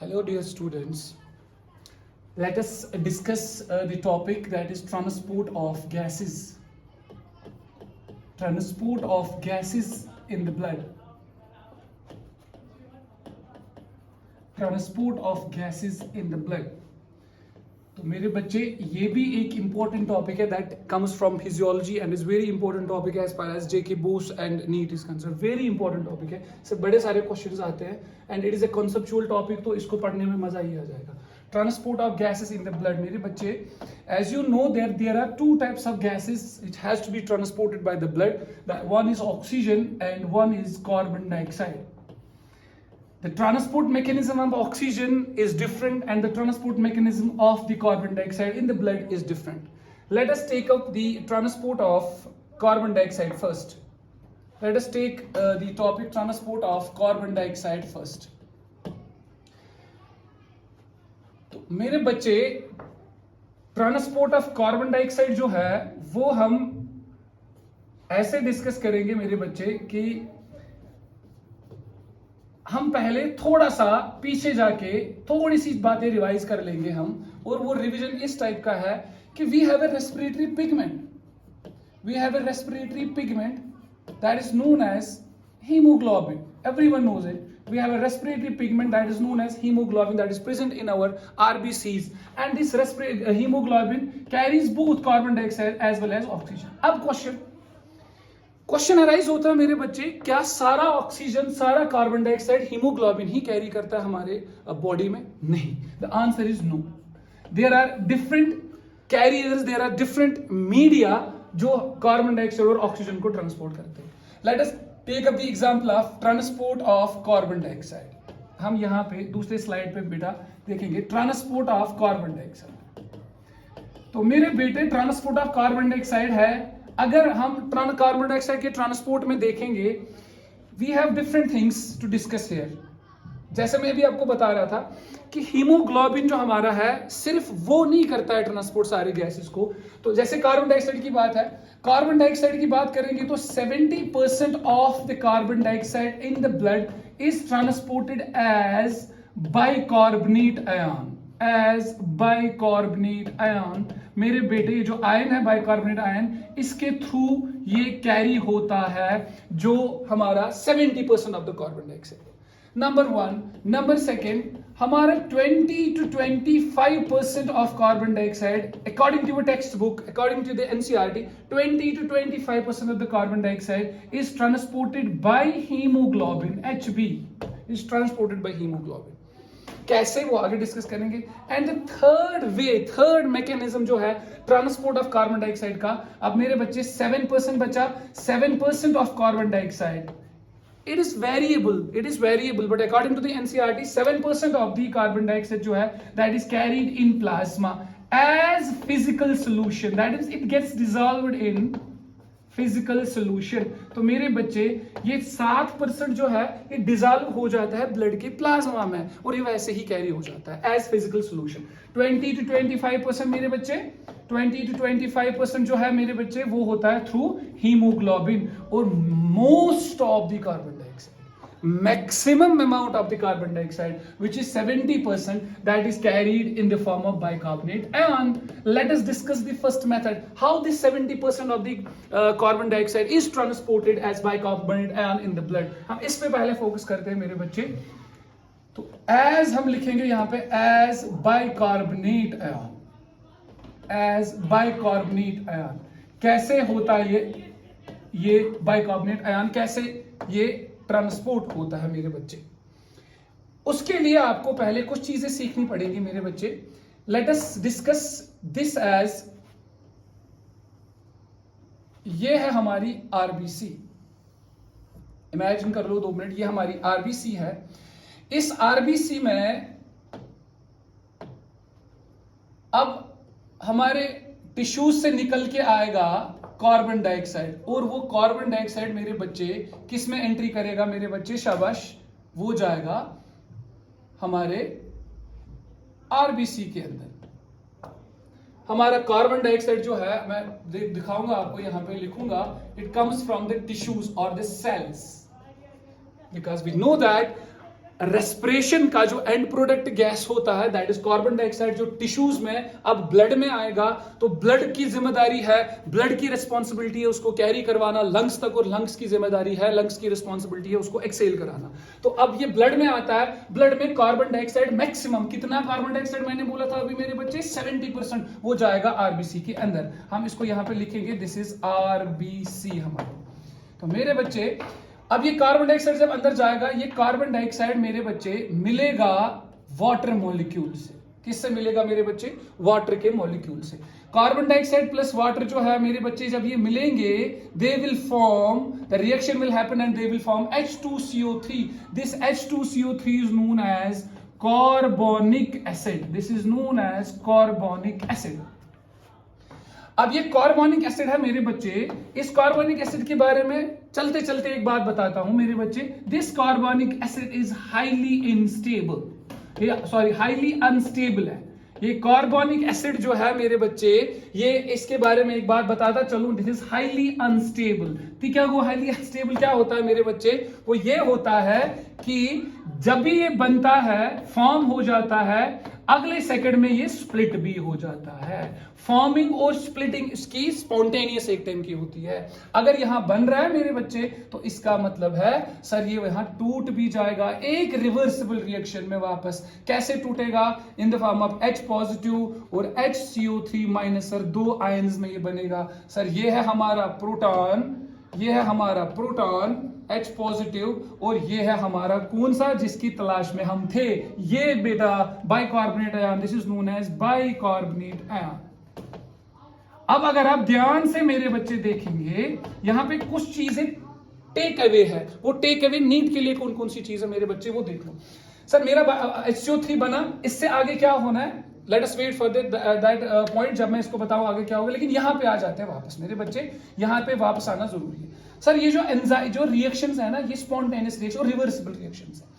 Hello, dear students. Let us discuss the topic that is transport of gases. Transport of gases in the blood. Transport of gases in the blood. तो मेरे बच्चे ये भी एक important topic है that comes from physiology and is very important topic as far as JK Bose and NEET is concerned. Very important topic है. इससे बड़े सारे questions आते हैं and it is a conceptual topic तो इसको पढ़ने में मजा ही आ जाएगा. Transport of gases in the blood. मेरे बच्चे, as you know that there are two types of gases which has to be transported by the blood. That one is oxygen and one is carbon dioxide. The transport mechanism of oxygen is different and the transport mechanism of the carbon dioxide in the blood is different. Let us take up the transport of carbon dioxide first. Let us take the topic transport of carbon dioxide first. तो मेरे बच्चे, transport of carbon dioxide जो है वो हम ऐसे discuss करेंगे मेरे बच्चे कि हम पहले थोड़ा सा पीछे जाके थोड़ी सी बातें रिवाइज कर लेंगे हम, और वो रिवीजन इस टाइप का है कि we have a respiratory pigment that is known as hemoglobin. Everyone knows it. We have a respiratory pigment that is known as hemoglobin that is present in our RBCs, and this hemoglobin carries both carbon dioxide as well as oxygen. अब question arise होता है मेरे बच्चे, क्या सारा oxygen सारा carbon dioxide haemoglobin ही carry करता है हमारे बॉडी में? नहीं. The answer is no. There are different carriers, there are different media जो कार्बन डाइऑक्साइड और ऑक्सीजन को ट्रांसपोर्ट करते हैं. Let us take up the example of transport of carbon dioxide. हम यहाँ पे दूसरे स्लाइड पे बेटा देखेंगे ट्रांसपोर्ट ऑफ कार्बन डाइऑक्साइड. तो मेरे बेटे ट्रांसपोर्ट ऑफ कार्बन डाइऑक्साइड है. अगर हम कार्बन डाइऑक्साइड के ट्रांसपोर्ट में देखेंगे, we have different things to discuss here. जैसे मैं भी आपको बता रहा था कि हीमोग्लोबिन जो हमारा है सिर्फ वो नहीं करता है ट्रांसपोर्ट सारे गैसेस को. तो जैसे कार्बन डाइऑक्साइड की बात है, कार्बन डाइऑक्साइड की बात करेंगे तो 70% of the carbon dioxide in the blood is transported as bicarbonate ion. मेरे बेटे ये जो आयन है बाइकार्बोनेट आयन, इसके थ्रू ये कैरी होता है जो हमारा 70% of the carbon dioxide. Number one. Number second, हमारा 20 to 25% of carbon dioxide according to a text, according to the NCERT, 20 to 25% of the carbon dioxide is transported by haemoglobin. HB is transported by haemoglobin. कैसे, वो आगे discuss करेंगे. And the third mechanism जो है transport of carbon dioxide का, अब मेरे बच्चे 7% बचा. 7% of carbon dioxide, it is variable, but according to the NCERT 7% of the carbon dioxide जो है that is carried in plasma as physical solution, that is it gets dissolved in physical solution. तो मेरे बच्चे ये 7% जो है ये dissolve हो जाता है ब्लड के प्लाज्मा में और ये वैसे ही कैरी हो जाता है एज फिजिकल सोल्यूशन. 20 to 25% मेरे बच्चे, 20 to 25% जो है मेरे बच्चे वो होता है थ्रू हीमोग्लोबिन. और most of the carbon dioxide, maximum amount of the carbon dioxide, which is 70%, that is carried in the form of bicarbonate ion. Let us discuss the first method, how this 70% of the carbon dioxide is transported as bicarbonate ion in the blood. हम इस पे पहले focus करते हैं मेरे बच्चे. तो as हम लिखेंगे यहाँ पे as bicarbonate ion. कैसे होता है ये bicarbonate ion, कैसे ये ट्रांसपोर्ट होता है मेरे बच्चे? उसके लिए आपको पहले कुछ चीजें सीखनी पड़ेगी मेरे बच्चे. Let us discuss this as, ये है हमारी आरबीसी. इमेजिन कर लो 2 मिनट, ये हमारी आरबीसी है. इस आरबीसी में अब हमारे टिश्यूज से निकल के आएगा कार्बन डाइऑक्साइड, और वो कार्बन डाइऑक्साइड मेरे बच्चे किस में एंट्री करेगा मेरे बच्चे? शाबाश, वो जाएगा हमारे आरबीसी के अंदर. हमारा कार्बन डाइऑक्साइड जो है, मैं दिखाऊंगा आपको, यहां पे लिखूंगा, it comes from the tissues और the cells, because we know that respiration का जो एंड प्रोडक्ट गैस होता है दैट इज कार्बन डाइऑक्साइड, जो टिश्यूज में अब ब्लड में आएगा तो ब्लड की जिम्मेदारी है, ब्लड की रिस्पॉन्सिबिलिटी है उसको कैरी करवाना लंग्स तक, और लंग्स की जिम्मेदारी है, लंग्स की रिस्पॉन्सिबिलिटी है उसको एक्सेल कराना। तो अब ये ब्लड में आता है, ब्लड में कार्बन डाइऑक्साइड मैक्सिमम कितना कार्बन डाइऑक्साइड मैंने बोला था अभी मेरे बच्चे 70% वो जाएगा आरबीसी के अंदर। हम इसको यहां पे लिखेंगे दिस इज आरबीसी हमारा। तो मेरे बच्चे अब ये कार्बन डाइऑक्साइड जब अंदर जाएगा, ये कार्बन डाइऑक्साइड मेरे बच्चे मिलेगा वाटर मॉलिक्यूल से। किससे मिलेगा मेरे बच्चे? वाटर के मॉलिक्यूल से। कार्बन डाइऑक्साइड प्लस वाटर जो है मेरे बच्चे जब ये मिलेंगे, they will form, the reaction will happen and they will form H2CO3। This H2CO3 is known as carbonic acid. This is known as carbonic acid. अब ये कार्बोनिक एसिड है मेरे बच्चे, इस कार्बोनिक एसिड के बारे में चलते चलते एक बात बताता हूं मेरे बच्चे। This carbonic acid is highly highly unstable है। ये कार्बोनिक एसिड जो है मेरे बच्चे, ये इसके बारे में एक बात बताता चलूं, दिस इज हाईली अनस्टेबल। ठीक है, वो हाईली अनस्टेबल क्या होता है मेरे बच्चे? वो ये होता है कि जब भी ये बनता है, फॉर्म हो जाता है, अगले सेकंड में ये स्प्लिट भी हो जाता है। फॉर्मिंग और स्प्लिटिंग इसकी स्पॉन्टेनियस एक टाइम की होती है। अगर यहां बन रहा है मेरे बच्चे तो इसका मतलब है सर ये वहां टूट भी जाएगा एक रिवर्सिबल रिएक्शन में वापस। कैसे टूटेगा? इन the form of H positive और HCO3 माइनस। सर दो आयंस में ये बनेगा। सर ये है हमारा प्रोटॉन, ये है हमारा प्रोटॉन H पॉजिटिव, और ये है हमारा कौन सा जिसकी तलाश में हम थे? ये बेटा bicarbonate ion. This is known as bicarbonate ion. अब अगर आप ध्यान से मेरे बच्चे देखेंगे, यहां पे कुछ चीजें टेक अवे है। वो टेक अवे नीट के लिए कौन कौन सी चीज है मेरे बच्चे वो देख लो। सर मेरा HCO3 बना, इससे आगे क्या होना है? Let us wait for that point, जब मैं इसको बताऊं आगे क्या होगा। लेकिन यहां पे आ जाते हैं वापस मेरे बच्चे, यहां पे वापस आना जरूरी है। सर ये जो रिएक्शंस है ना, ये स्पॉन्टेनियस रिएक्शन और रिवर्सिबल रिएक्शंस है।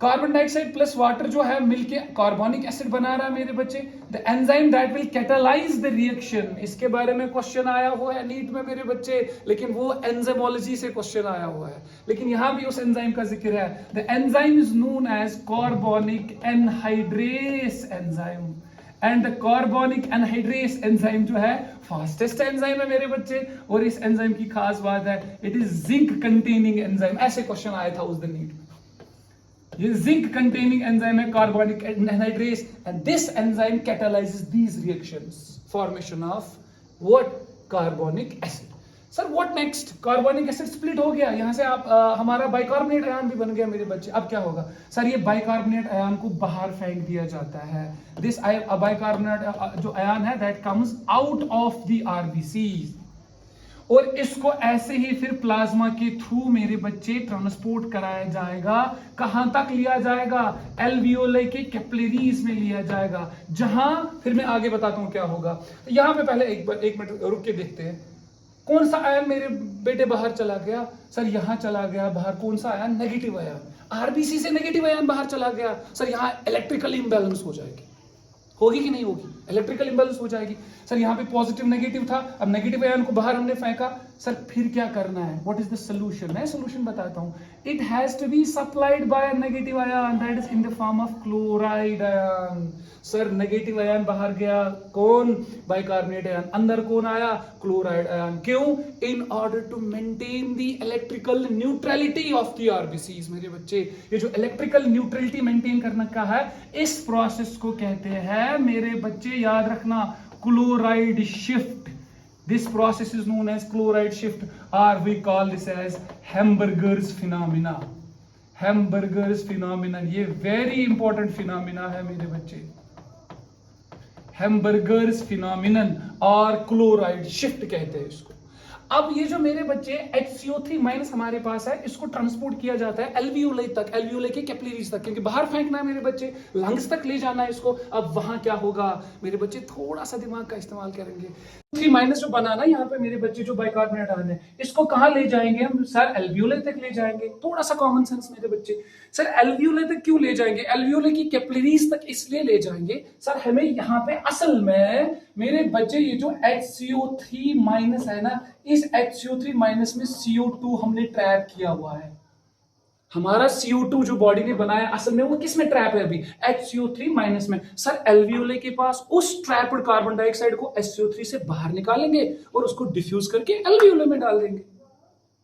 कार्बन डाइऑक्साइड प्लस वाटर जो है मिलके कार्बोनिक एसिड बना रहा है मेरे बच्चे। The enzyme that will catalyse the reaction, इसके बारे में क्वेश्चन आया हुआ है नीट में मेरे बच्चे, लेकिन वो एंजाइमोलॉजी से क्वेश्चन आया हुआ है, लेकिन यहां भी उस एंजाइम का जिक्र है। The enzyme is known as carbonic anhydrase enzyme, and the carbonic anhydrase enzyme जो है फास्टेस्ट एंजाइम है मेरे बच्चे। और इस एंजाइम की खास बात है, it is zinc containing enzyme. ऐसे क्वेश्चन आया था उस दिन नीट में। ये जिंक कंटेनिंग एंजाइम है carbonic anhydrase, and this enzyme catalyses these reactions, formation of what? Carbonic acid. Sir what next? Carbonic acid split हो गया, यहां से आप हमारा बाइकार्बोनेट आयन भी बन गया मेरे बच्चे। अब क्या होगा? सर ये बाइकार्बोनेट आयन को बाहर फेंक दिया जाता है। दिस बाइकार्बोनेट जो आयन है that comes out of the RBC, और इसको ऐसे ही फिर प्लाज्मा के थ्रू मेरे बच्चे ट्रांसपोर्ट कराया जाएगा। कहां तक लिया जाएगा? एल्वियोलाई के कैपिलरीज में लिया जाएगा, जहां फिर मैं आगे बताता हूं क्या होगा। तो यहां पे पहले एक मिनट रुक के देखते हैं, कौन सा आयन मेरे बेटे बाहर चला गया? सर यहां चला गया बाहर, कौन सा आयन? Negative ion. आरबीसी से नेगेटिव आयन बाहर चला गया। सर यहां इलेक्ट्रिकल इंबैलेंस हो जाएगी, होगी कि नहीं होगी? इलेक्ट्रिकल इंबैलेंस हो जाएगी। सर यहाँ पे पॉजिटिव नेगेटिव था, अब नेगेटिव आयन को बाहर हमने फेंका। सर फिर क्या करना है? What is the solution? मैं सोल्यूशन बताता हूँ। It has to be supplied by a negative ion that is in the form of chloride ion. Sir negative ion बाहर गया, कौन? Bicarbonate ion. अंदर कौन आया? Chloride ion. क्यों? In order to maintain the electrical neutrality of the RBCs मेरे बच्चे। ये जो इलेक्ट्रिकल न्यूट्रलिटी मेंटेन करना का है, इस प्रोसेस को कहते हैं मेरे बच्चे, याद रखना, chloride shift. This process is known as chloride shift, or we call this as Hamburger's phenomena. Hamburger's phenomenon, ये very important phenomena है मेरे बच्चे। Hamburger's phenomenon और chloride shift कहते हैं इसको। अब ये जो मेरे बच्चे HCO3 माइनस हमारे पास है, इसको ट्रांसपोर्ट किया जाता है एल्वियोलाई तक, एल्वियोलाई के कैपिलरीज तक, क्योंकि बाहर फेंकना है मेरे बच्चे, लंग्स तक ले जाना है इसको। अब वहां क्या होगा मेरे बच्चे? थोड़ा सा दिमाग का इस्तेमाल करेंगे। 3 माइनस जो बनाना यहाँ पे मेरे बच्चे, जो बाइकार्बोनेट आयन है, इसको कहाँ ले जाएंगे हम? सर एल्वियोलाई तक ले जाएंगे। थोड़ा सा कॉमन सेंस मेरे बच्चे। सर एल्वियोलाई तक क्यों ले जाएंगे? एल्वियोलाई की कैपिलरीज तक इसलिए ले जाएंगे सर, हमें यहाँ पे असल में मेरे बच्चे ये जो HCO3 माइनस है ना, इस HCO3 माइनस में CO2 हमने ट्रैप किया हुआ है। हमारा CO2 जो बॉडी ने बनाया असल में वो किस में ट्रैप है अभी, HCO3 माइनस में। सर एल्वियोले के पास उस ट्रैप्ड कार्बन डाइऑक्साइड को HCO3 से बाहर निकालेंगे और उसको डिफ्यूज करके एल्वियोले में डाल देंगे।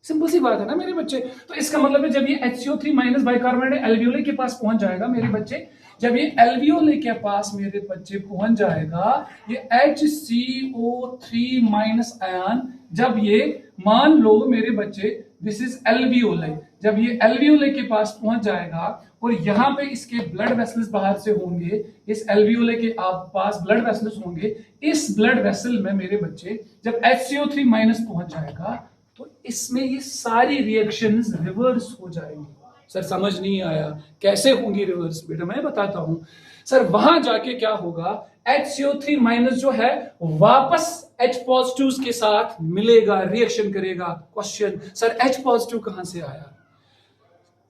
सिंपल सी बात है ना मेरे बच्चे। तो इसका मतलब है जब ये HCO3 माइनस बाइकार्बोनेट एल्वियोले के पास पहुंच जाएगा मेरे बच्चे, जब ये एल्वियोले के पास मेरे बच्चे पहुंच जाएगा, ये HCO3 माइनस आयन, जब ये मान लो मेरे बच्चे दिस इज एल्वियोले, जब ये एल्वियोले के पास पहुंच जाएगा और यहाँ पे इसके ब्लड वेसल्स बाहर से होंगे, इस एल्वियोले के पास ब्लड वेसल्स होंगे, इस ब्लड वेसल में मेरे बच्चे जब HCO3 माइनस पहुंच जाएगा तो इसमें ये सारी रिएक्शंस रिवर्स हो जाएंगी। सर समझ नहीं आया कैसे होंगी रिवर्स, बेटा मैं बताता हूं। सर वहां जाके क्या होगा, HCO3 माइनस जो है वापस H पॉजिटिव के साथ मिलेगा, रिएक्शन करेगा। क्वेश्चन, सर H पॉजिटिव कहां से आया?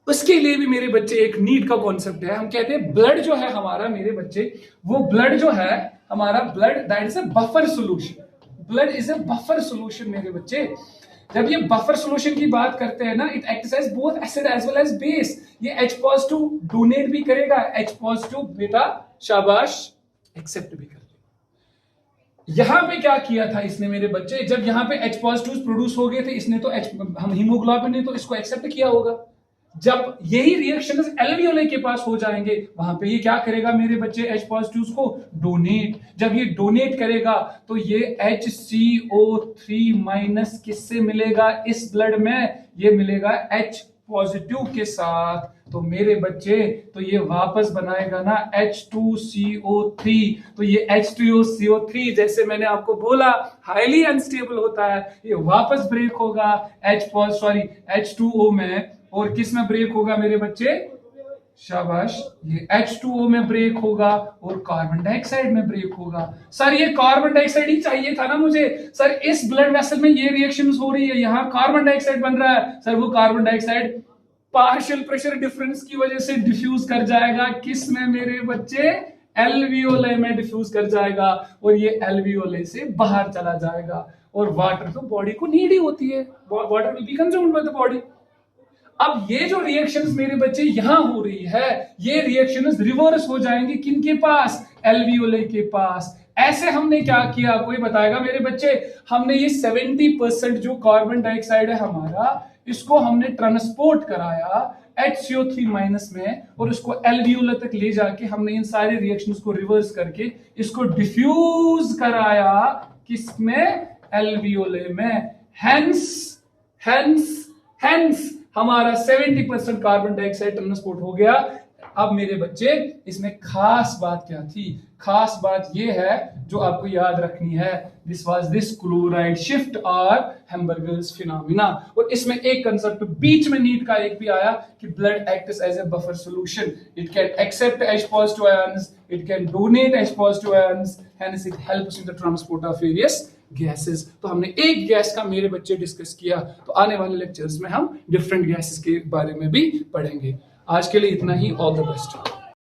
उसके लिए भी मेरे बच्चे एक नीड का कॉन्सेप्ट है। हम कहते हैं ब्लड जो है हमारा मेरे बच्चे, वो ब्लड जो है हमारा blood that is a buffer solution. Blood is a buffer solution मेरे बच्चे। जब ये बफर सॉल्यूशन की बात करते हैं ना, it acts as both acid as well as base. ये H पॉजिटिव डोनेट भी करेगा, H पॉजिटिव बेटा शाबाश एक्सेप्ट भी कर लेगा। यहां पे क्या किया था इसने मेरे बच्चे, जब यहां पे H पॉजिटिव प्रोड्यूस हो गए थे, इसने तो हम हीमोग्लोबिन ने तो इसको एक्सेप्ट किया होगा। जब यही रिएक्शन एल्वियोले के पास हो जाएंगे, वहां पे ये क्या करेगा मेरे बच्चे, H पॉजिटिव को डोनेट। जब ये डोनेट करेगा तो ये HCO3 माइनस किससे मिलेगा इस ब्लड में, ये मिलेगा H पॉजिटिव के साथ। तो मेरे बच्चे तो ये वापस बनाएगा ना H2CO3। तो ये H2CO3 जैसे मैंने आपको बोला हाईली अनस्टेबल होता है, ये वापस ब्रेक होगा H2O में, और किस में ब्रेक होगा मेरे बच्चे, शाबाश ये H2O में ब्रेक होगा और कार्बन डाइऑक्साइड में ब्रेक होगा। सर ये कार्बन डाइऑक्साइड ही चाहिए था ना मुझे। सर इस ब्लड वेसल में ये रिएक्शंस हो रही है, यहाँ कार्बन डाइऑक्साइड बन रहा है। सर वो carbon dioxide partial pressure difference की वजह से डिफ्यूज कर जाएगा, किस में मेरे बच्चे, एल्वियोले में डिफ्यूज कर जाएगा, और ये एल्वियोले से बाहर चला जाएगा। और वाटर तो बॉडी को नीड ही होती है, water will be consumed by the body. अब ये जो रिएक्शंस मेरे बच्चे यहां हो रही है, ये रिएक्शंस रिवर्स हो जाएंगे किनके पास, एल्वियोले के पास। ऐसे हमने क्या किया, कोई बताएगा मेरे बच्चे, हमने ये 70% जो कार्बन डाइऑक्साइड है हमारा, इसको हमने ट्रांसपोर्ट कराया HCO3 माइनस में, और उसको एल्वियोले तक ले जाके हमने इन सारे रिएक्शंस को रिवर्स करके इसको डिफ्यूज कराया किसमें, एल्वियोले में। हेंस हमारा 70% कार्बन डाइऑक्साइड ट्रांसपोर्ट हो गया। अब मेरे बच्चे इसमें खास बात क्या थी, खास बात यह है जो आपको याद रखनी है, दिस क्लोराइड शिफ्ट और हैम्बर्गर्स फिनोमिना। और इसमें एक कंसेप्ट बीच में नीट का एक भी आया कि blood acts as a buffer solution, it can accept H positive ions, it can donate H positive ions, hence it helps in the transport of various gases. तो हमने एक गैस का मेरे बच्चे डिस्कस किया, तो आने वाले लेक्चर्स में हम डिफरेंट गैसेस के बारे में भी पढ़ेंगे। आज के लिए इतना ही, ऑल द बेस्ट।